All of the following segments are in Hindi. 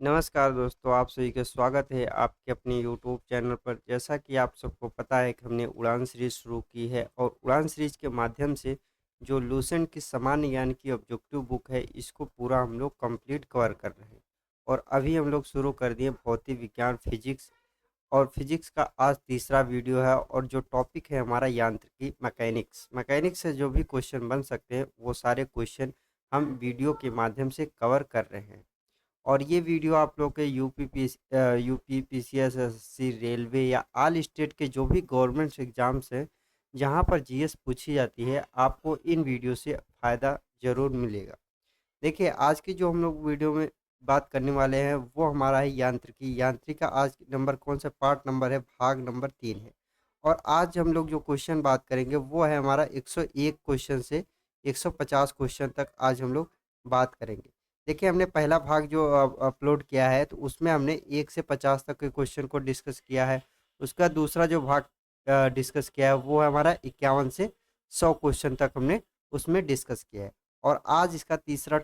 नमस्कार दोस्तों, आप सभी का स्वागत है आपके अपने यूट्यूब चैनल पर। जैसा कि आप सबको पता है कि हमने उड़ान सीरीज़ शुरू की है और उड़ान सीरीज़ के माध्यम से जो लूसेंट की सामान्य ज्ञान की ऑब्जेक्टिव बुक है, इसको पूरा हम लोग कंप्लीट कवर कर रहे हैं। और अभी हम लोग शुरू कर दिए भौतिक विज्ञान फिजिक्स, और फिजिक्स का आज तीसरा वीडियो है। और जो टॉपिक है हमारा यांत्रिकी मैकेनिक्स। मैकेनिक्स से जो भी क्वेश्चन बन सकते हैं वो सारे क्वेश्चन हम वीडियो के माध्यम से कवर कर रहे हैं। और ये वीडियो आप लोग के यूपी पीसीएस एसएससी रेलवे या ऑल स्टेट के जो भी गवर्नमेंट एग्जाम्स हैं जहाँ पर जीएस पूछी जाती है, आपको इन वीडियो से फ़ायदा ज़रूर मिलेगा। देखिए, आज की जो हम लोग वीडियो में बात करने वाले हैं वो हमारा है यांत्रिकी। यांत्रिकी का आज नंबर कौन सा पार्ट नंबर है, भाग नंबर 3 है। और आज हम लोग जो क्वेश्चन बात करेंगे वो है हमारा 101 क्वेश्चन से 150 क्वेश्चन तक आज हम लोग बात करेंगे। देखिए, हमने पहला भाग जो अपलोड किया है तो उसमें हमने 1 से 50 तक के क्वेश्चन को डिस्कस किया है। उसका दूसरा जो भाग डिस्कस किया है वो है हमारा 51 से 100 क्वेश्चन तक हमने उसमें डिस्कस किया है। और आज इसका तीसरा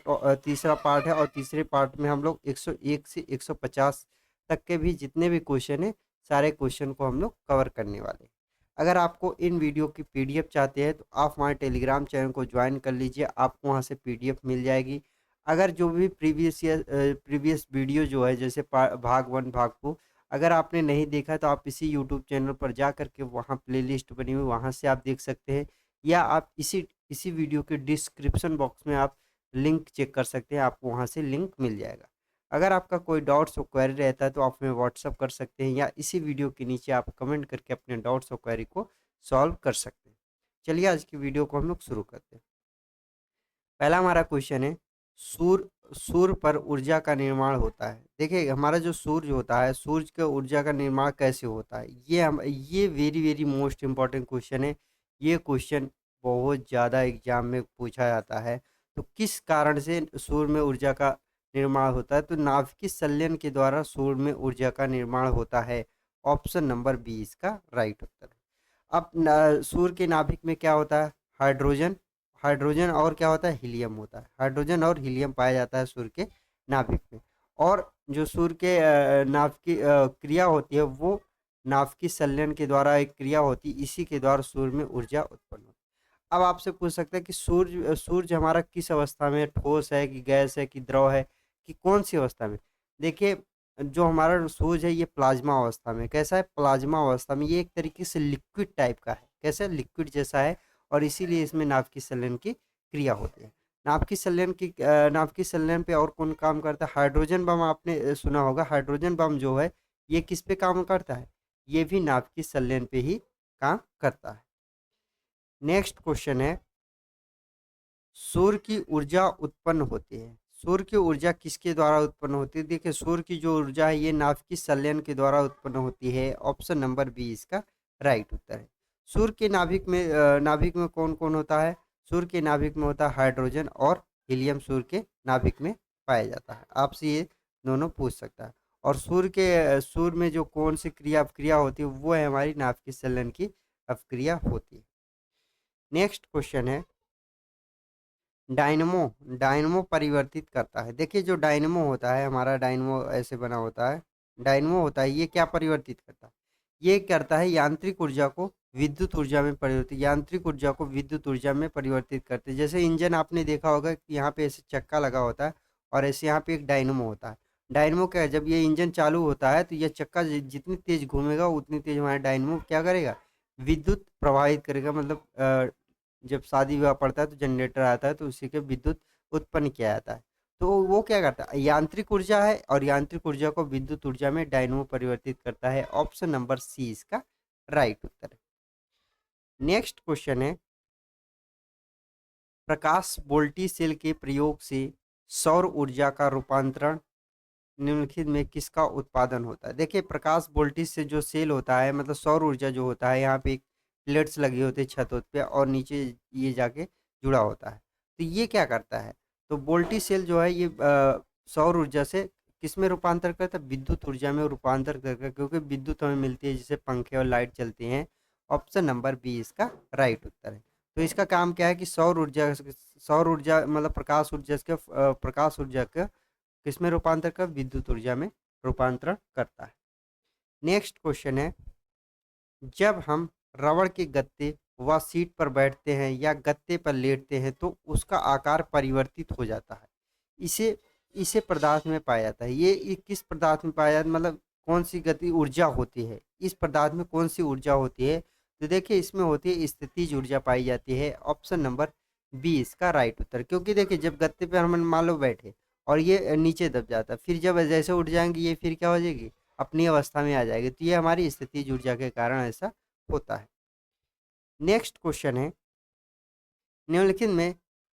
पार्ट है, और तीसरे पार्ट में हम लोग 101 से 150 तक के भी जितने भी क्वेश्चन हैं सारे क्वेश्चन को हम लोग कवर करने वाले हैं। अगर आपको इन वीडियो की पीडीएफ चाहते हैं तो आप हमारे टेलीग्राम चैनल को ज्वाइन कर लीजिए, आपको वहाँ से पीडीएफ मिल जाएगी। अगर जो भी प्रीवियस वीडियो जो है, जैसे भाग 1 भाग 2 अगर आपने नहीं देखा तो आप इसी यूट्यूब चैनल पर जा करके वहाँ प्लेलिस्ट बनी हुई वहाँ से आप देख सकते हैं, या आप इसी इसी वीडियो के डिस्क्रिप्शन बॉक्स में आप लिंक चेक कर सकते हैं, आपको वहाँ से लिंक मिल जाएगा। अगर आपका कोई डाउट्स और क्वेरी रहता है तो आप हमें व्हाट्सअप कर सकते हैं, या इसी वीडियो के नीचे आप कमेंट करके अपने डाउट्स और क्वेरी को सॉल्व कर सकते हैं। चलिए आज की वीडियो को हम लोग शुरू करते हैं। पहला हमारा क्वेश्चन है, सूर्य पर ऊर्जा का निर्माण होता है। देखिए, हमारा जो सूर्य होता है, सूर्य के ऊर्जा का निर्माण कैसे होता है, ये very very most important question है। ये क्वेश्चन बहुत ज़्यादा एग्जाम में पूछा जाता है। तो किस कारण से सूर्य में ऊर्जा का निर्माण होता है, तो नाभिकीय संलयन के द्वारा सूर्य में ऊर्जा का निर्माण होता है। ऑप्शन नंबर बी इसका राइट उत्तर है। अब सूर्य के नाभिक में क्या होता है, हाइड्रोजन। हाइड्रोजन और क्या होता है, हीलियम होता है। हाइड्रोजन और हीलियम पाया जाता है सूर्य के नाभिक में। और जो सूर्य के नाभ की क्रिया होती है वो नाभिकीय संलयन के द्वारा एक क्रिया होती है, इसी के द्वारा सूर्य में ऊर्जा उत्पन्न होती है। अब आपसे पूछ सकते हैं कि सूर्य हमारा किस अवस्था में है, ठोस है कि गैस है कि द्रव है कि कौन सी अवस्था में। देखिए, जो हमारा सूरज है ये प्लाज्मा अवस्था में। कैसा है, प्लाज्मा अवस्था में। ये एक तरीके से लिक्विड टाइप का है, कैसे लिक्विड जैसा है, और इसीलिए इसमें नाभिकीय संलयन की क्रिया होती है। नाभिकीय संलयन पे और कौन काम करता है, हाइड्रोजन बम आपने सुना होगा। हाइड्रोजन बम जो है ये किस पे काम करता है, ये भी नाभिकीय संलयन पे ही काम करता है। नेक्स्ट क्वेश्चन है, सूर्य की ऊर्जा उत्पन्न होती है। सूर्य की ऊर्जा किसके द्वारा उत्पन्न होती है, देखिए सूर्य की जो ऊर्जा है ये नाभिकीय संलयन के द्वारा उत्पन्न होती है। ऑप्शन नंबर बी इसका राइट उत्तर है। सूर्य के नाभिक में कौन कौन होता है, सूर्य के नाभिक में होता है हाइड्रोजन और हीलियम। सूर्य के नाभिक में पाया जाता है। आपसे ये दोनों पूछ सकता है। और सूर्य में जो कौन सी क्रिया अपक्रिया होती है वो है हमारी नाभिकीय संलयन की अपक्रिया होती है। नेक्स्ट क्वेश्चन है, डायनमो डायनमो परिवर्तित करता है। देखिए, जो डायनमो होता है हमारा, डायनमो ऐसे बना होता है। डायनमो होता है ये क्या परिवर्तित करता है, ये करता है यांत्रिक ऊर्जा को विद्युत ऊर्जा में परिवर्तित, यांत्रिक ऊर्जा को विद्युत ऊर्जा में परिवर्तित करते हैं। जैसे इंजन आपने देखा होगा कि यहाँ पे ऐसे चक्का लगा होता है और ऐसे यहाँ पे एक डायनमो होता है। डायनमो क्या है, जब ये इंजन चालू होता है तो ये चक्का जितनी तेज घूमेगा उतनी तेज हमारा डायनमो क्या करेगा, विद्युत प्रवाहित करेगा। मतलब जब शादी विवाह पड़ता है तो जनरेटर आता है तो उसी के विद्युत उत्पन्न किया जाता है। तो वो क्या करता है, यांत्रिक ऊर्जा है और यांत्रिक ऊर्जा को विद्युत ऊर्जा में डायनमो परिवर्तित करता है। ऑप्शन नंबर सी इसका राइट उत्तर है। नेक्स्ट क्वेश्चन है, प्रकाश वोल्टी सेल के प्रयोग से सौर ऊर्जा का रूपांतरण निम्नलिखित में किसका उत्पादन होता है। देखिए, प्रकाश वोल्टेज से जो सेल होता है, मतलब सौर ऊर्जा जो होता है, यहाँ पे एक प्लेट्स लगी होती है छत पे और नीचे ये जाके जुड़ा होता है। तो ये क्या करता है, तो वोल्टेज सेल जो है ये सौर ऊर्जा से किस में रूपांतर करता है, विद्युत ऊर्जा में रूपांतर करके, क्योंकि विद्युत हमें मिलती है जिससे पंखे और लाइट चलती हैं। ऑप्शन नंबर बी इसका राइट उत्तर है। तो इसका काम क्या है कि सौर ऊर्जा मतलब प्रकाश ऊर्जा के किसमें रूपांतर कर, विद्युत ऊर्जा में रूपांतरण करता है। नेक्स्ट क्वेश्चन है, जब हम रबड़ के गत्ते व सीट पर बैठते हैं या गत्ते पर लेटते हैं तो उसका आकार परिवर्तित हो जाता है। इसे इसे पदार्थ में पाया जाता है। ये किस पदार्थ में पाया जाता है, मतलब कौन सी गति ऊर्जा होती है इस पदार्थ में, कौन सी ऊर्जा होती है? तो देखिए इसमें होती है स्थितिज ऊर्जा पाई जाती है। ऑप्शन नंबर बी इसका राइट उत्तर। क्योंकि देखिए जब गत्ते पे हम मान लो बैठे और ये नीचे दब जाता है, फिर जब जैसे उठ जाएंगे ये फिर क्या हो जाएगी, अपनी अवस्था में आ जाएगी। तो ये हमारी स्थितिज ऊर्जा के कारण ऐसा होता है। नेक्स्ट क्वेश्चन है, निम्नलिखित में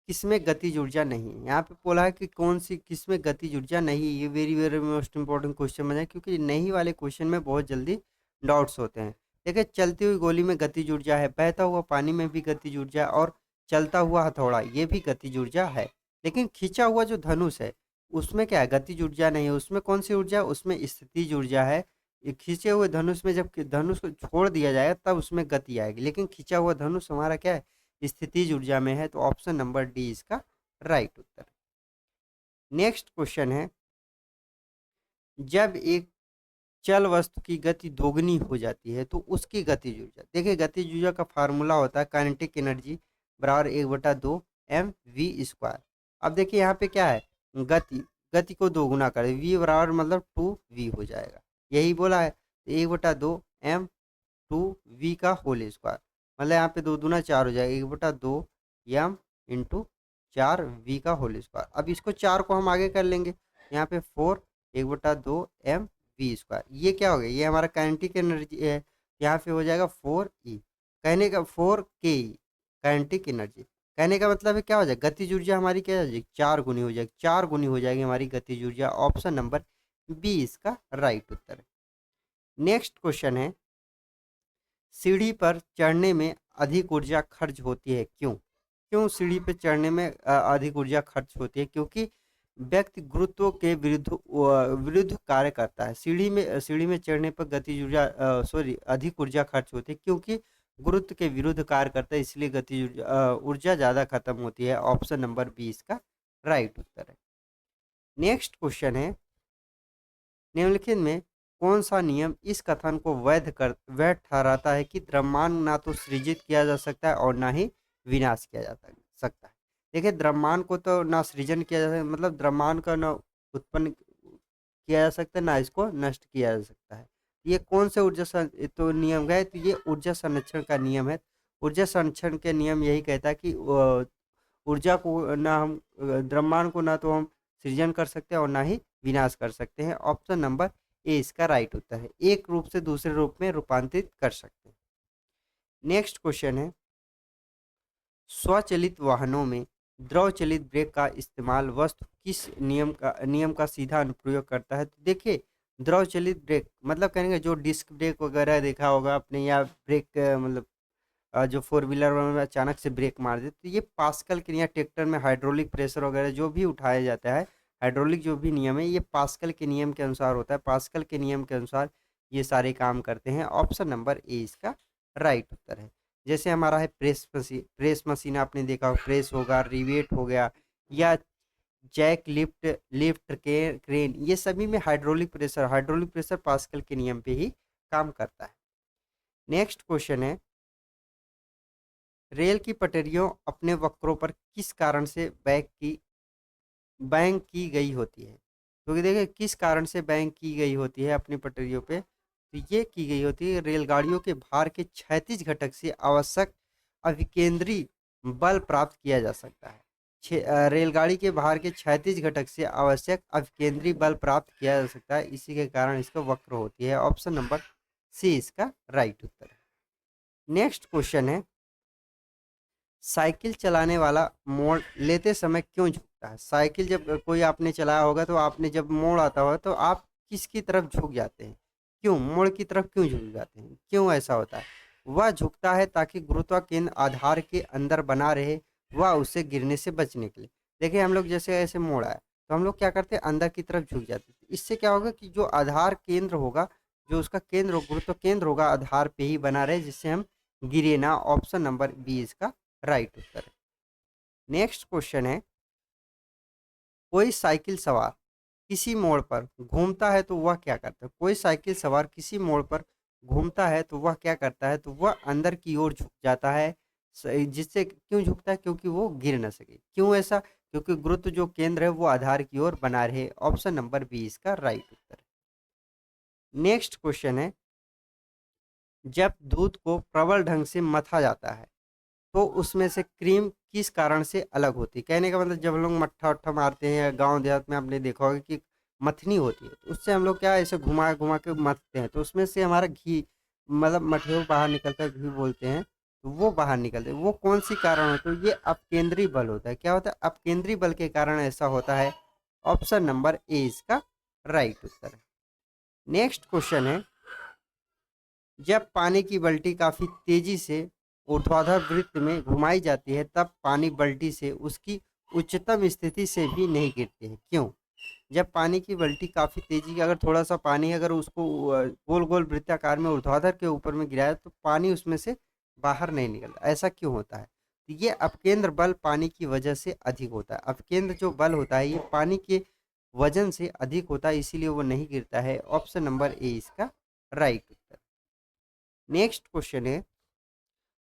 किसमें गतिज ऊर्जा नहीं है? यहाँ पे बोला है कि कौन सी किसमें गतिज ऊर्जा नहीं है। ये very very most important question बना है, क्योंकि नहीं वाले क्वेश्चन में बहुत जल्दी डाउट्स होते हैं। देखिए चलती हुई गोली में गतिज ऊर्जा है, बहता हुआ पानी में भी गतिज ऊर्जा, और चलता हुआ हथौड़ा ये भी गतिज ऊर्जा है। लेकिन खींचा हुआ जो धनुष है उसमें क्या है, गतिज ऊर्जा नहीं है। उसमें कौन सी ऊर्जा, उसमें स्थितिज ऊर्जा है। ये खींचे हुए धनुष में जब धनुष को छोड़ दिया जाएगा तब उसमें गति आएगी, लेकिन खींचा हुआ धनुष हमारा क्या है, स्थितिज ऊर्जा में है। तो ऑप्शन नंबर डी इसका राइट उत्तर। नेक्स्ट क्वेश्चन है, जब एक चल वस्तु की गति दोगुनी हो जाती है तो उसकी गतिज ऊर्जा, देखिए गतिज ऊर्जा का फार्मूला होता है काइनेटिक एनर्जी बराबर 1/2 mv²। अब देखिए यहाँ पे क्या है, गति गति को दोगुना करें, v बराबर मतलब 2v हो जाएगा, यही बोला है। 1/2 m/2v का होल स्क्वायर, मतलब यहाँ पे 2 दूना 4 हो जाएगा, 1/2 m इंटू 4v का होल स्क्वायर। अब इसको 4 को हम आगे कर लेंगे, यहाँ पे 4 1/2 mv²। ये क्या हो गया, ये हमारा काइनेटिक एनर्जी है, यहाँ पे हो जाएगा 4e, कहने का 4ke काइनेटिक एनर्जी। कहने का मतलब है क्या हो जाएगा, गतिज ऊर्जा हमारी क्या हो जाएगी, 4 गुनी हो जाएगी, 4 गुनी हो जाएगी हमारी गतिज ऊर्जा। ऑप्शन नंबर बी इसका राइट उत्तर है। नेक्स्ट क्वेश्चन है, सीढ़ी पर चढ़ने में अधिक ऊर्जा खर्च होती है, क्यों? क्यों सीढ़ी पर चढ़ने में अधिक ऊर्जा खर्च होती है? क्योंकि व्यक्ति गुरुत्व के विरुद्ध कार्य करता है। सीढ़ी में चढ़ने पर गतिज ऊर्जा अधिक ऊर्जा खर्च होती है, क्योंकि गुरुत्व के विरुद्ध कार्य करता है, इसलिए गतिज ऊर्जा ज़्यादा खत्म होती है। ऑप्शन नंबर बी इसका राइट उत्तर है। नेक्स्ट क्वेश्चन है, निम्नलिखित में कौन सा नियम इस कथन को वैध ठहराता है कि द्रव्यमान ना तो सृजित किया जा सकता है और ना ही विनाश किया जा सकता है? देखिए द्रव्यमान को तो ना सृजन किया जा सकता, मतलब द्रव्यमान का ना उत्पन्न किया जा सकता है, ना इसको नष्ट किया जा सकता है। ये कौन से तो नियम है? तो ये ऊर्जा संरक्षण का नियम है। ऊर्जा संरक्षण के नियम यही कहता है कि ऊर्जा को ना हम द्रव्यमान को ना तो हम सृजन कर सकते हैं और ना ही विनाश कर सकते हैं। ऑप्शन नंबर ए इसका राइट उत्तर है, एक रूप से दूसरे रूप में रूपांतरित कर सकते हैं। नेक्स्ट क्वेश्चन है, स्वचालित वाहनों में द्रव चलित ब्रेक का इस्तेमाल वस्तु किस नियम का सीधा अनुप्रयोग करता है? तो देखिए द्रव चलित ब्रेक मतलब कहने का जो डिस्क ब्रेक वगैरह देखा होगा आपने, या ब्रेक मतलब जो फोर व्हीलर में अचानक से ब्रेक मार दे, तो ये पास्कल के, या ट्रैक्टर में हाइड्रोलिक प्रेशर वगैरह जो भी उठाया जाता है, हाइड्रोलिक जो भी नियम है ये पास्कल के नियम के अनुसार होता है। पास्कल के नियम के अनुसार ये सारे काम करते हैं। ऑप्शन नंबर ए इसका राइट उत्तर है। जैसे हमारा है प्रेस मशीन आपने देखा हो, प्रेस होगा, रिवेट हो गया, या जैक लिफ्ट लिफ्ट के क्रेन, ये सभी में हाइड्रोलिक प्रेशर पास्कल के नियम पे ही काम करता है। नेक्स्ट क्वेश्चन है, रेल की पटरियों अपने वक्रों पर किस कारण से बैंक की गई होती है? क्योंकि देखिए किस कारण से बैंक की गई होती है अपनी पटरियों पे, तो ये की गई होती है रेलगाड़ियों के भार के क्षैतिज घटक से आवश्यक अभिकेंद्री बल प्राप्त किया जा सकता है। रेलगाड़ी के भार के क्षैतिज घटक से आवश्यक अभिकेंद्री बल प्राप्त किया जा सकता है, इसी के कारण इसका वक्र होती है। ऑप्शन नंबर सी इसका राइट उत्तर है। नेक्स्ट क्वेश्चन है, साइकिल चलाने वाला मोड़ लेते समय क्यों झुकता है? साइकिल जब कोई आपने चलाया होगा तो आपने जब मोड़ आता होगा तो आप किसकी तरफ झुक जाते हैं? क्यों मोड़ की तरफ क्यों झुक जाते हैं, क्यों ऐसा होता है? वह झुकता है ताकि गुरुत्वाकर्षण आधार के अंदर बना रहे, वह उससे गिरने से बचने के लिए। देखिए हम लोग जैसे ऐसे मोड़ आए तो हम लोग क्या करते हैं, अंदर की तरफ झुक जाते हैं। इससे क्या होगा कि जो आधार केंद्र होगा, जो उसका केंद्र गुरुत्व केंद्र होगा आधार पे ही बना रहे, जिससे हम गिरे ना। ऑप्शन नंबर बी इसका राइट उत्तर है। नेक्स्ट क्वेश्चन है, कोई साइकिल सवार किसी मोड़ पर घूमता है तो वह क्या करता है? कोई साइकिल सवार किसी मोड़ पर घूमता है तो वह क्या करता है? तो वह अंदर की ओर झुक जाता है। जिससे क्यों झुकता है? क्योंकि वो गिर ना सके। क्यों ऐसा? क्योंकि गुरुत्व जो केंद्र है वो आधार की ओर बना रहे। ऑप्शन नंबर बी इसका राइट उत्तर है। नेक्स्ट क्वेश्चन है, जब दूध को प्रबल ढंग से मथा जाता है तो उसमें से क्रीम किस कारण से अलग होती है? कहने का मतलब, जब हम लोग मट्ठा उट्ठा मारते हैं गांव देहात में, आपने देखा होगा कि मथनी होती है, तो उससे हम लोग क्या ऐसे घुमा घुमा के मथते हैं, तो उसमें से हमारा घी, मतलब मठे को बाहर निकलता है, घी बोलते हैं, तो वो बाहर निकलते हैं। वो कौन सी कारण होता है? ये अपकेंद्री बल होता है। क्या होता है? अपकेंद्री बल के कारण ऐसा होता है। ऑप्शन नंबर ए इसका राइट उत्तर है। नेक्स्ट क्वेश्चन है, जब पानी की बाल्टी काफी तेजी से ऊर्ध्वाधर वृत्त में घुमाई जाती है तब पानी बाल्टी से उसकी उच्चतम स्थिति से भी नहीं गिरती है। क्यों? जब पानी की बाल्टी काफी तेजी की, अगर थोड़ा सा पानी अगर उसको गोल गोल वृत्ताकार में ऊर्ध्वाधर के ऊपर में गिराया तो पानी उसमें से बाहर नहीं निकलता। ऐसा क्यों होता है? तो ये अपकेंद्र बल पानी की वजह से अधिक होता है। अपकेंद्र जो बल होता है ये पानी के वजन से अधिक होता है, इसीलिए वो नहीं गिरता है। ऑप्शन नंबर ए इसका राइट उत्तर। नेक्स्ट क्वेश्चन है,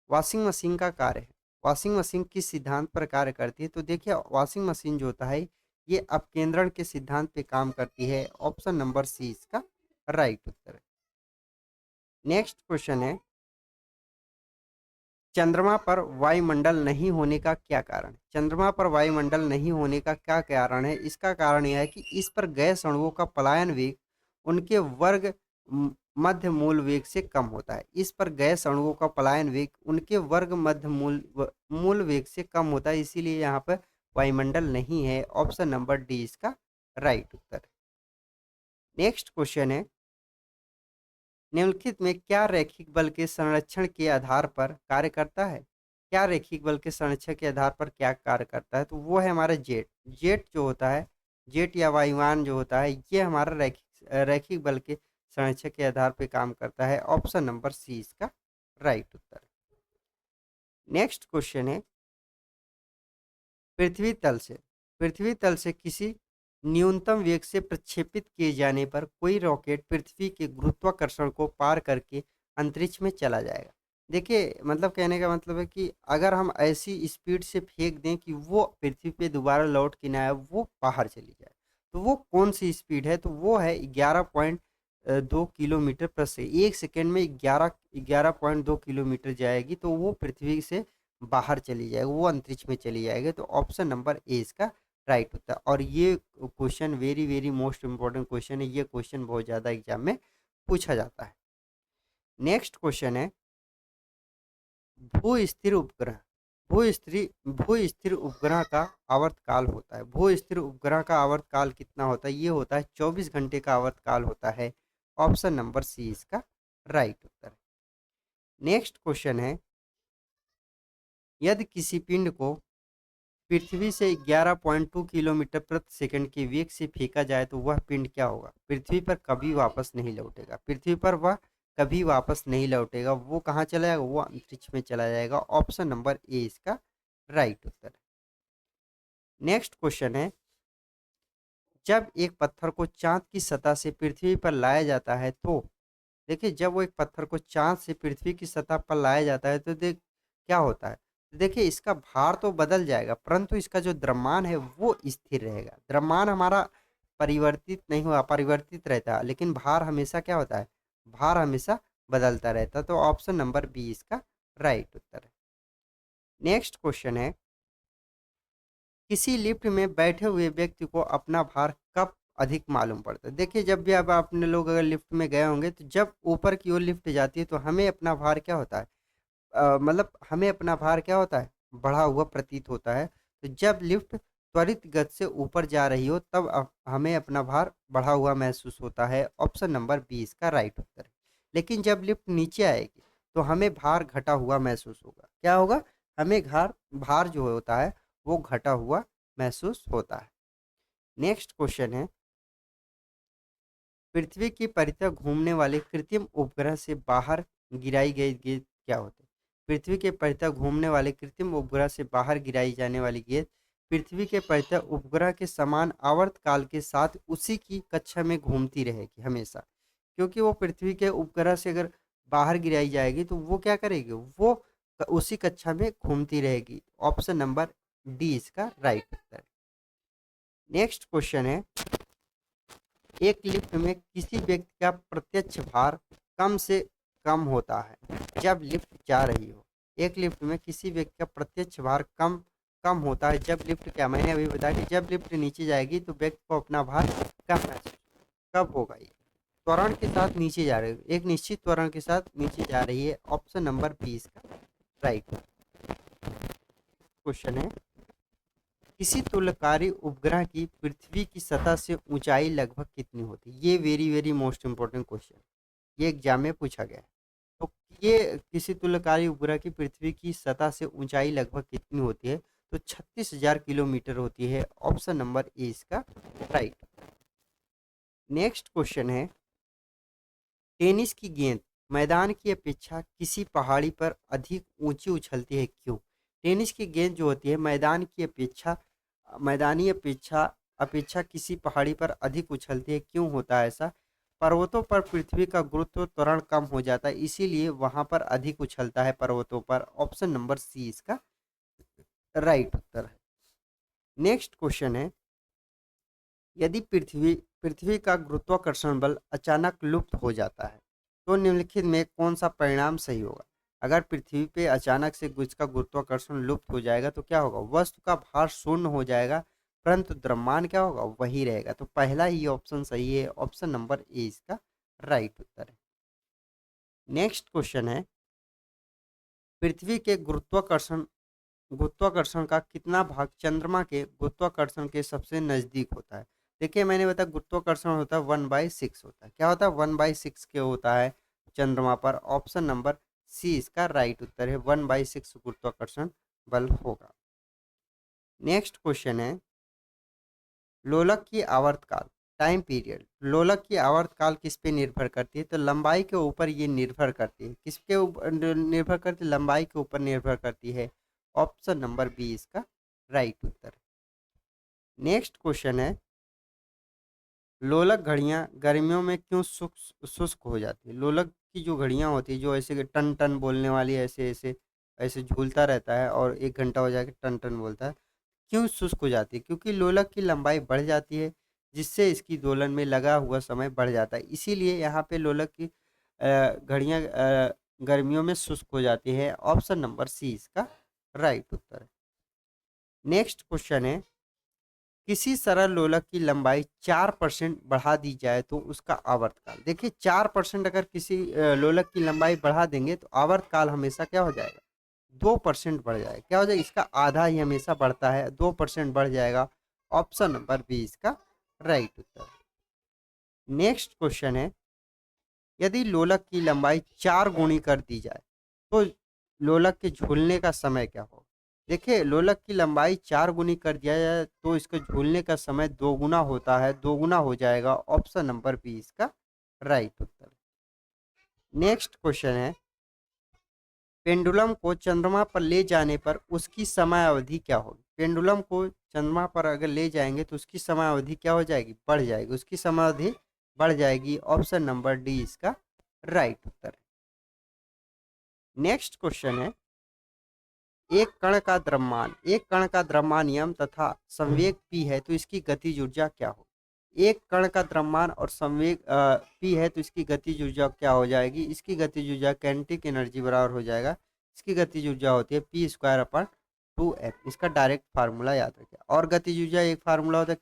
वॉशिंग मशीन का कार्य है। वॉशिंग मशीन किस सिद्धांत पर कार्य करती है? तो देखिए, वॉशिंग मशीन जो होता है ये अपकेंद्रण के सिद्धांत पे काम करती है। ऑप्शन नंबर सी इसका राइट उत्तर है। नेक्स्ट क्वेश्चन है, चंद्रमा पर वायुमंडल नहीं होने का क्या कारण है? चंद्रमा पर वायुमंडल नहीं होने का क्या कारण है? इसका कारण यह है कि इस पर गैस अणुओं का पलायन वेग उनके वर्ग मध्य मूल वेग से कम होता है। इस पर गैस अणुओं का पलायन वेग उनके वर्ग मध्य मूल वेग से कम होता है, इसीलिए यहाँ पर वायुमंडल नहीं है। ऑप्शन नंबर डी इसका राइट उत्तर है। नेक्स्ट क्वेश्चन है, निम्नलिखित में क्या रैखिक बल के संरक्षण के आधार पर कार्य करता है? क्या रैखिक बल के संरक्षण के आधार पर क्या कार्य करता है? तो वो है हमारा जेट। जेट जो होता है, जेट या वायुयान जो होता है, ये हमारा रैखिक रैखिक बल के संरक्षण के आधार पर काम करता है। ऑप्शन नंबर सी इसका राइट उत्तर है। नेक्स्ट क्वेश्चन है, पृथ्वी तल से पृथ्वी तल से किसी न्यूनतम वेग से प्रक्षेपित किए जाने पर कोई रॉकेट पृथ्वी के गुरुत्वाकर्षण को पार करके अंतरिक्ष में चला जाएगा। देखिए, मतलब कहने का मतलब है कि अगर हम ऐसी स्पीड से फेंक दें कि वो पृथ्वी पे दोबारा लौट के ना आए, वो बाहर चली जाए, तो वो कौन सी स्पीड है? तो वो है 11.2 किलोमीटर प्रति सेकंड। एक सेकेंड में 11.2 किलोमीटर जाएगी, तो वो पृथ्वी से बाहर चली जाएगी, वो अंतरिक्ष में चली जाएगी। तो ऑप्शन नंबर ए इसका राइट होता है। और ये question very very most important question है। ये क्वेश्चन बहुत ज़्यादा एग्जाम में पूछा जाता है। नेक्स्ट क्वेश्चन है, भू स्थिर उपग्रह भू स्थिर भू स्थिर उपग्रह का आवर्तकाल होता है। भू स्थिर उपग्रह का आवर्तकाल कितना होता है? ये होता है 24 घंटे का आवर्तकाल होता है। ऑप्शन नंबर सी इसका राइट उत्तर है। नेक्स्ट क्वेश्चन है, यदि किसी पिंड को पृथ्वी से 11.2 किलोमीटर प्रति सेकंड के वेग से फेंका जाए तो वह पिंड क्या होगा? पृथ्वी पर कभी वापस नहीं लौटेगा। पृथ्वी पर वह कभी वापस नहीं लौटेगा। वो कहाँ चला जाएगा? वो अंतरिक्ष में चला जाएगा। ऑप्शन नंबर ए इसका राइट उत्तर है। नेक्स्ट क्वेश्चन है, जब एक पत्थर को चांद की सतह से पृथ्वी पर लाया जाता है तो देखिए, जब वो एक पत्थर को चांद से पृथ्वी की सतह पर लाया जाता है तो देख क्या होता है? तो देखिए, इसका भार तो बदल जाएगा परंतु इसका जो द्रव्यमान है वो स्थिर रहेगा। द्रव्यमान हमारा परिवर्तित नहीं हुआ, परिवर्तित रहता है, लेकिन भार हमेशा क्या होता है? भार हमेशा बदलता रहता है। तो ऑप्शन नंबर बी इसका राइट उत्तर है। नेक्स्ट क्वेश्चन है, किसी लिफ्ट में बैठे हुए व्यक्ति को अपना भार कब अधिक मालूम पड़ता है? देखिए, जब भी अब आपने लोग अगर लिफ्ट में गए होंगे तो जब ऊपर की ओर लिफ्ट जाती है तो हमें अपना भार क्या होता है? मतलब हमें अपना भार क्या होता है? बढ़ा हुआ प्रतीत होता है। तो जब लिफ्ट त्वरित गति से ऊपर जा रही हो तब हमें अपना भार बढ़ा हुआ महसूस होता है। ऑप्शन नंबर बी इसका राइट उत्तर है। लेकिन जब लिफ्ट नीचे आएगी तो हमें भार घटा हुआ महसूस होगा। क्या होगा? हमें भार जो होता है वो घटा हुआ महसूस होता है। नेक्स्ट क्वेश्चन है, पृथ्वी की परितः घूमने वाले कृत्रिम उपग्रह से बाहर गिराई गई गेंद क्या होती है? पृथ्वी के परितः घूमने वाले कृत्रिम उपग्रह से बाहर गिराई जाने वाली गेंद पृथ्वी के परितः उपग्रह के समान आवर्तकाल के साथ उसी की कक्षा में घूमती रहेगी हमेशा, क्योंकि वो पृथ्वी के उपग्रह से अगर बाहर गिराई जाएगी तो वो क्या करेगी, वो उसी कक्षा में घूमती रहेगी। ऑप्शन नंबर डी इसका राइट उत्तर। नेक्स्ट क्वेश्चन है, एक लिफ्ट में किसी व्यक्ति का प्रत्यक्ष भार कम से कम होता है जब लिफ्ट जा रही हो। एक लिफ्ट में किसी व्यक्ति का प्रत्यक्ष भार कम कम होता है जब लिफ्ट, क्या मैंने अभी बताया कि जब लिफ्ट नीचे जाएगी तो व्यक्ति को अपना भार कम महसूस, कब होगा ये, त्वरण के साथ नीचे जा रही है, एक निश्चित त्वरण के साथ नीचे जा रही है। ऑप्शन नंबर 20 का राइट क्वेश्चन है, किसी तुल्यकारी उपग्रह की पृथ्वी की सतह से ऊंचाई लगभग कितनी होती है। ये very very most important question, ये एग्जाम में पूछा गया है। तो ये किसी तुल्यकारी उपग्रह की पृथ्वी की सतह से ऊंचाई लगभग कितनी होती है, तो 36,000 किलोमीटर होती है। ऑप्शन नंबर ए इसका राइट। नेक्स्ट क्वेश्चन है, टेनिस की गेंद मैदान की अपेक्षा किसी पहाड़ी पर अधिक ऊंची उछलती है, क्यों। टेनिस की गेंद जो होती है मैदान की अपेक्षा, मैदानी अपेक्षा अपेक्षा किसी पहाड़ी पर अधिक उछलती है, क्यों होता है ऐसा। पर्वतों पर पृथ्वी का गुरुत्व त्वरण कम हो जाता है, इसीलिए वहां पर अधिक उछलता है पर्वतों पर। ऑप्शन नंबर सी इसका राइट उत्तर है। नेक्स्ट क्वेश्चन है, यदि पृथ्वी पृथ्वी का गुरुत्वाकर्षण बल अचानक लुप्त हो जाता है तो निम्नलिखित में कौन सा परिणाम सही होगा। अगर पृथ्वी पे अचानक से इसका गुरुत्वाकर्षण लुप्त हो जाएगा तो क्या होगा, वस्तु का भार शून्य हो जाएगा परंतु द्रव्यमान क्या होगा, वही रहेगा। तो पहला ही ऑप्शन सही है, ऑप्शन नंबर ए इसका राइट उत्तर है। नेक्स्ट क्वेश्चन है, पृथ्वी के गुरुत्वाकर्षण का कितना भाग चंद्रमा के गुरुत्वाकर्षण के सबसे नजदीक होता है। देखिए मैंने बताया गुरुत्वाकर्षण होता है 1/6 होता है, क्या होता है 1/6 के होता है चंद्रमा पर। ऑप्शन नंबर सी इसका राइट उत्तर है, 1/6 गुरुत्वाकर्षण बल होगा। नेक्स्ट क्वेश्चन है, लोलक की आवर्तकाल टाइम पीरियड, लोलक की आवर्तकाल किस पे निर्भर करती है, तो लंबाई के ऊपर ये निर्भर करती है। किसके ऊपर निर्भर करती है, लंबाई के ऊपर निर्भर करती है। ऑप्शन नंबर बी इसका राइट उत्तर। नेक्स्ट क्वेश्चन है, लोलक घड़ियां गर्मियों में क्यों शुष्क हो जाती है। लोलक की जो घड़ियां होती है, जो ऐसे टन टन बोलने वाली, ऐसे ऐसे ऐसे झूलता रहता है और 1 घंटा हो जाके टन टन बोलता है, क्यों शुष्क हो जाती है, क्योंकि लोलक की लंबाई बढ़ जाती है जिससे इसकी दोलन में लगा हुआ समय बढ़ जाता है, इसीलिए यहाँ पे लोलक की घड़ियां गर्मियों में शुष्क हो जाती है। ऑप्शन नंबर सी इसका राइट उत्तर है। नेक्स्ट क्वेश्चन है, किसी सरल लोलक की लंबाई 4% बढ़ा दी जाए तो उसका आवर्तकाल, देखिए 4% अगर किसी लोलक की लंबाई बढ़ा देंगे तो आवर्तकाल हमेशा क्या हो जाएगा, 2% बढ़ जाएगा। क्या हो जाएगा, इसका आधा ही हमेशा बढ़ता है, 2% बढ़ जाएगा। ऑप्शन नंबर बी इसका राइट उत्तर। नेक्स्ट क्वेश्चन है, यदि लोलक की लंबाई 4 गुनी कर दी जाए तो लोलक के झूलने का समय क्या हो। देखिए लोलक की लंबाई 4 गुनी कर दिया जाए तो इसके झूलने का समय 2 गुना होता है, 2 गुना हो जाएगा। ऑप्शन नंबर बी इसका राइट उत्तर। नेक्स्ट क्वेश्चन है, पेंडुलम को चंद्रमा पर ले जाने पर उसकी समय अवधि क्या होगी। पेंडुलम को चंद्रमा पर अगर ले जाएंगे तो उसकी समय अवधि क्या हो जाएगी, बढ़ जाएगी, उसकी समय अवधि बढ़ जाएगी। ऑप्शन नंबर डी इसका राइट उत्तर है। नेक्स्ट क्वेश्चन है, एक कण का द्रव्यमान यम तथा संवेग p है तो इसकी गतिज ऊर्जा क्या हो। एक कण का द्रव्यमान और संवेग p है तो इसकी गतिज ऊर्जा क्या हो जाएगी, इसकी गतिज ऊर्जा काइनेटिक एनर्जी बराबर हो जाएगा, इसकी गतिज ऊर्जा होती है p²/2m। इसका डायरेक्ट फार्मूला याद रखिए। और गतिज ऊर्जा एक फार्मूला होता है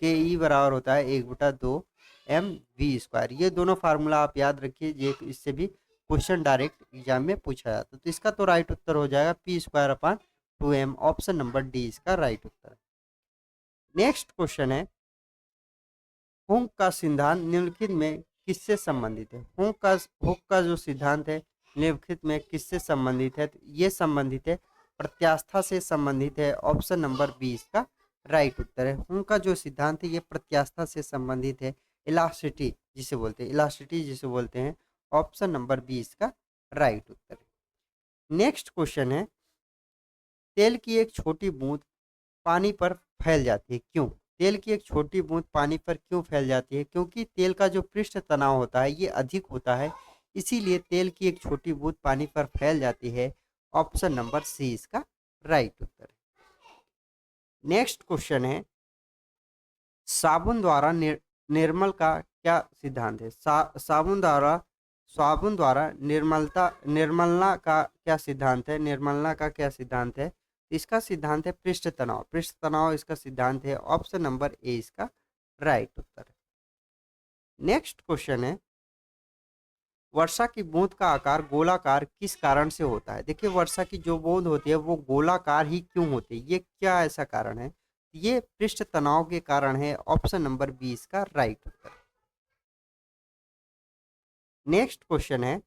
ke बराबर होता है 1/2 mv²। ये दोनों फार्मूला आप याद रखिए, ये इससे भी क्वेश्चन डायरेक्ट एग्जाम में पूछा जाता है। तो इसका तो राइट उत्तर हो जाएगा p²/2m। ऑप्शन नंबर डी इसका राइट उत्तर है। नेक्स्ट क्वेश्चन है, हुक का सिद्धांत निम्नलिखित में किससे संबंधित है। हुक का जो सिद्धांत है निम्नलिखित में किससे संबंधित है, तो ये संबंधित है प्रत्यास्था से संबंधित है। ऑप्शन नंबर बी इसका राइट उत्तर है। हुक का जो सिद्धांत है ये प्रत्यास्था से संबंधित है, इलास्टिसिटी जिसे बोलते हैं। ऑप्शन नंबर बी इसका राइट उत्तर है। नेक्स्ट क्वेश्चन है, तेल की एक छोटी बूंद पानी पर फैल जाती है, क्यों? तेल की एक छोटी बूंद पानी पर क्यों फैल जाती है? क्योंकि तेल का जो पृष्ठ तनाव होता है ये अधिक होता है, इसीलिए तेल की एक छोटी बूंद पानी पर फैल जाती है। ऑप्शन नंबर सी इसका राइट उत्तर है। नेक्स्ट क्वेश्चन है, साबुन द्वारा निर्मल का क्या सिद्धांत है? साबुन द्वारा निर्मलना का क्या सिद्धांत है? निर्मलना का क्या सिद्धांत है? इसका सिद्धांत है पृष्ठ तनाव। पृष्ठ तनाव इसका सिद्धांत है। ऑप्शन नंबर ए इसका राइट उत्तर है। नेक्स्ट क्वेश्चन है, वर्षा की बूंद का आकार गोलाकार किस कारण से होता है? देखिए, वर्षा की जो बूंद होती है वो गोलाकार ही क्यों होती है? ये क्या ऐसा कारण है? ये पृष्ठ तनाव के कारण है। ऑप्शन नंबर 20 का राइट उत्तर। नेक्स्ट क्वेश्चन है,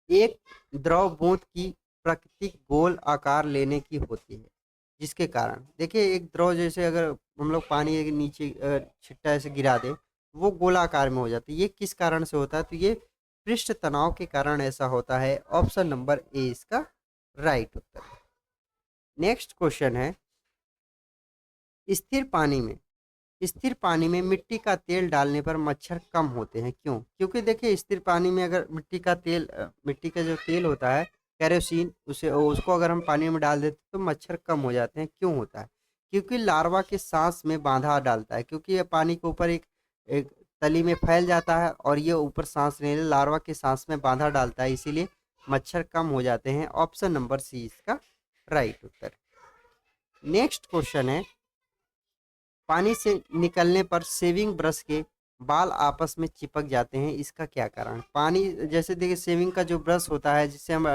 एक द्रव बूंद की प्रकृति गोल आकार लेने की होती है, जिसके कारण, देखिए, एक द्रव जैसे अगर हम लोग पानी के नीचे छिट्टा ऐसे गिरा दे, वो गोलाकार में हो जाती है। ये किस कारण से होता है? तो ये पृष्ठ तनाव के कारण ऐसा होता है। ऑप्शन नंबर ए इसका राइट उत्तर। नेक्स्ट क्वेश्चन है, स्थिर पानी में स्थिर पानी में मिट्टी का तेल डालने पर मच्छर कम होते हैं, क्यों? क्योंकि देखिए, स्थिर पानी में अगर मिट्टी का जो तेल होता है केरोसिन, उसे उसको अगर हम पानी में डाल देते तो मच्छर कम हो जाते हैं। क्यों होता है? क्योंकि लार्वा के सांस में बाधा डालता है, क्योंकि ये पानी के ऊपर एक तली में फैल जाता है और ये ऊपर सांस लेने लार्वा के सांस में बाधा डालता है, इसीलिए मच्छर कम हो जाते हैं। ऑप्शन नंबर सी इसका राइट उत्तर। नेक्स्ट क्वेश्चन है, पानी से निकलने पर शेविंग ब्रश के बाल आपस में चिपक जाते हैं, इसका क्या कारण? पानी जैसे देखिए, शेविंग का जो ब्रश होता है जिससे हम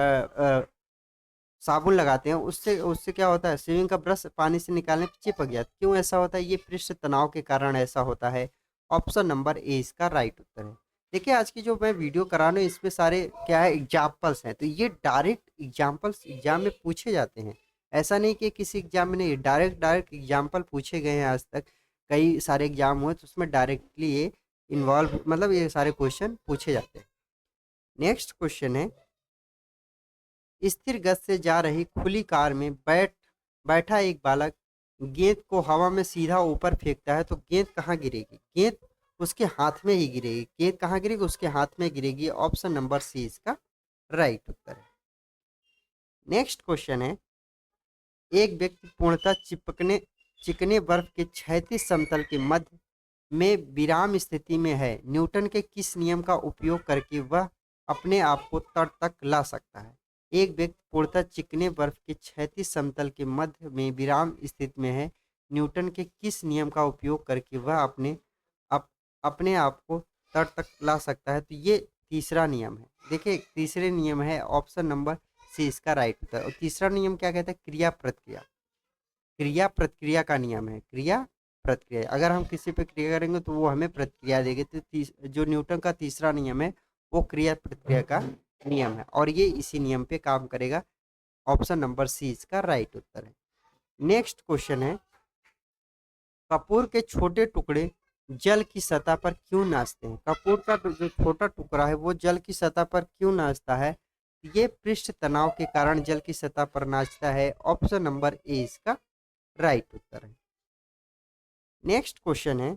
साबुन लगाते हैं, उससे उससे क्या होता है, शेविंग का ब्रश पानी से निकालने पर चिपक जाता है। क्यों ऐसा होता है? ये पृष्ठ तनाव के कारण ऐसा होता है। ऑप्शन नंबर ए इसका राइट उत्तर है। देखिए, आज की जो मैं वीडियो करा रहा हूँ इसमें सारे क्या है, एग्जाम्पल्स हैं, तो ये डायरेक्ट एग्जाम्पल्स एग्जाम में पूछे जाते हैं। ऐसा नहीं कि किसी एग्जाम में नहीं, डायरेक्ट डायरेक्ट एग्जाम्पल पूछे गए हैं। आज तक कई सारे एग्जाम हुए तो उसमें डायरेक्टली ये इन्वॉल्व, मतलब ये सारे क्वेश्चन पूछे जाते हैं। नेक्स्ट क्वेश्चन है, स्थिर गति से जा रही खुली कार में बैठा एक बालक गेंद को हवा में सीधा ऊपर फेंकता है, तो गेंद कहाँ गिरेगी? गेंद उसके हाथ में ही गिरेगी। गेंद कहाँ गिरेगी? उसके हाथ में गिरेगी। ऑप्शन नंबर सी इसका राइट उत्तर है। नेक्स्ट क्वेश्चन है, एक व्यक्ति पूर्णतः चिकने बर्फ के क्षैतिज समतल के मध्य में विराम स्थिति में है, न्यूटन के किस नियम का उपयोग करके वह अपने आप को तट तक ला सकता है? एक व्यक्ति पूर्णतः चिकने बर्फ के क्षैतिज समतल के मध्य में विराम स्थिति में है, न्यूटन के किस नियम का उपयोग करके वह अपने आप को तट तक ला सकता है? तो ये तीसरा नियम है। देखिए, तीसरे नियम है। ऑप्शन नंबर सी इसका राइट उत्तर। और तीसरा नियम क्या कहता है? क्रिया प्रतिक्रिया। क्रिया प्रतिक्रिया का नियम है। क्रिया प्रतिक्रिया, अगर हम किसी पे क्रिया करेंगे तो वो हमें प्रतिक्रिया देगी। तो जो न्यूटन का तीसरा नियम है वो क्रिया प्रतिक्रिया का नियम है और ये इसी नियम पे काम करेगा। ऑप्शन नंबर सी इसका राइट उत्तर है। नेक्स्ट क्वेश्चन है, कपूर के छोटे टुकड़े जल की सतह पर क्यों नाचते हैं? कपूर का जो छोटा टुकड़ा है वो जल की सतह पर क्यों नाचता है? ये पृष्ठ तनाव के कारण जल की सतह पर नाचता है। ऑप्शन नंबर ए इसका राइट उत्तर है। नेक्स्ट क्वेश्चन है,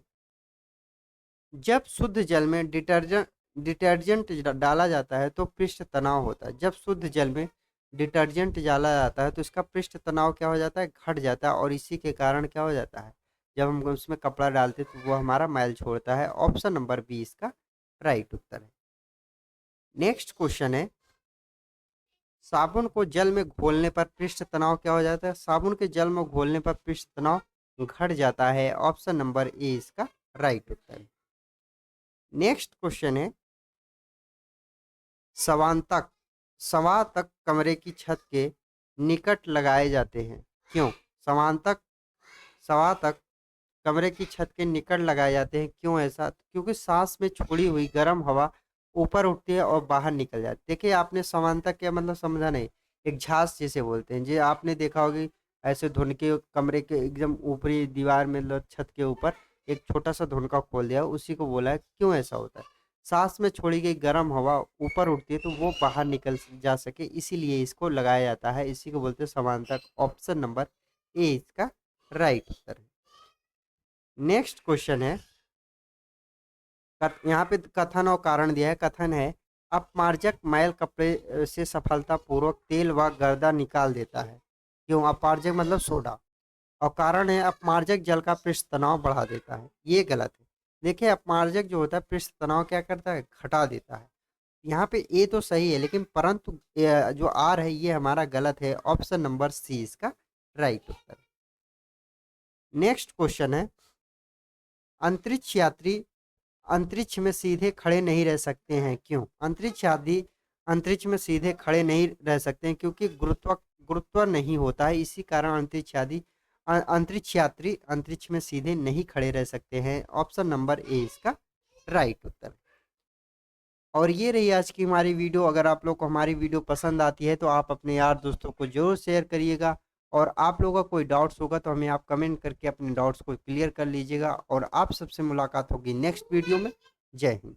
जब शुद्ध जल में डिटर्जेंट डाला जाता है तो पृष्ठ तनाव होता है। जब शुद्ध जल में डिटर्जेंट डाला जाता है तो इसका पृष्ठ तनाव क्या हो जाता है? घट जाता है और इसी के कारण क्या हो जाता है, जब हम उसमें कपड़ा डालते हैं तो वो हमारा मैल छोड़ता है। ऑप्शन नंबर बी इसका राइट उत्तर है। नेक्स्ट क्वेश्चन है, साबुन को जल में घोलने पर पृष्ठ तनाव क्या हो जाता है? साबुन के जल में घोलने पर पृष्ठ तनाव घट जाता है। ऑप्शन नंबर ए इसका राइट उत्तर है। नेक्स्ट क्वेश्चन है, सवांतक सवातक कमरे की छत के निकट लगाए जाते हैं, क्यों? सवातक कमरे की छत के निकट लगाए जाते हैं, क्यों ऐसा? क्योंकि सांस में छोड़ी हुई गर्म हवा ऊपर उठती है और बाहर निकल जाती है। देखिए, आपने समानता क्या मतलब समझा नहीं? एक झांस जिसे बोलते हैं, जी आपने देखा होगी, ऐसे धुन के कमरे के एकदम ऊपरी दीवार में छत के ऊपर एक छोटा सा धुनका खोल दिया, उसी को बोला है। क्यों ऐसा होता है? सांस में छोड़ी गई गर्म हवा ऊपर उठती है तो वो बाहर निकल जा सके, इसीलिए इसको लगाया जाता है। इसी को बोलते हैं समानता। ऑप्शन नंबर ए इसका राइट उत्तर है। नेक्स्ट क्वेश्चन है, यहाँ पे कथन और कारण दिया है। कथन है, अपमार्जक मैल कपड़े से सफलतापूर्वक तेल व गर्दा निकाल देता है। क्यों? अपमार्जक मतलब सोडा। और कारण है, अपमार्जक जल का पृष्ठ तनाव बढ़ा देता है। ये गलत है। देखिए, अपमार्जक जो होता है पृष्ठ तनाव क्या करता है? घटा देता है। यहाँ पे ए तो सही है, लेकिन परंतु जो आर है ये हमारा गलत है। ऑप्शन नंबर सी इसका राइट उत्तर। नेक्स्ट क्वेश्चन है, अंतरिक्ष यात्री अंतरिक्ष में सीधे खड़े नहीं रह सकते हैं। क्यों? अंतरिक्ष यात्री अंतरिक्ष में सीधे खड़े नहीं रह सकते हैं क्योंकि गुरुत्व नहीं होता है। इसी कारण अंतरिक्ष यात्री अंतरिक्ष में सीधे नहीं खड़े रह सकते हैं। ऑप्शन नंबर ए इसका राइट उत्तर। और ये रही आज की हमारी वीडियो। अगर आप लोग को हमारी वीडियो पसंद आती है तो आप अपने यार दोस्तों को जरूर शेयर करिएगा। और आप लोगों का कोई डाउट्स होगा तो हमें आप कमेंट करके अपने डाउट्स को क्लियर कर लीजिएगा। और आप सबसे मुलाकात होगी नेक्स्ट वीडियो में। जय हिंद।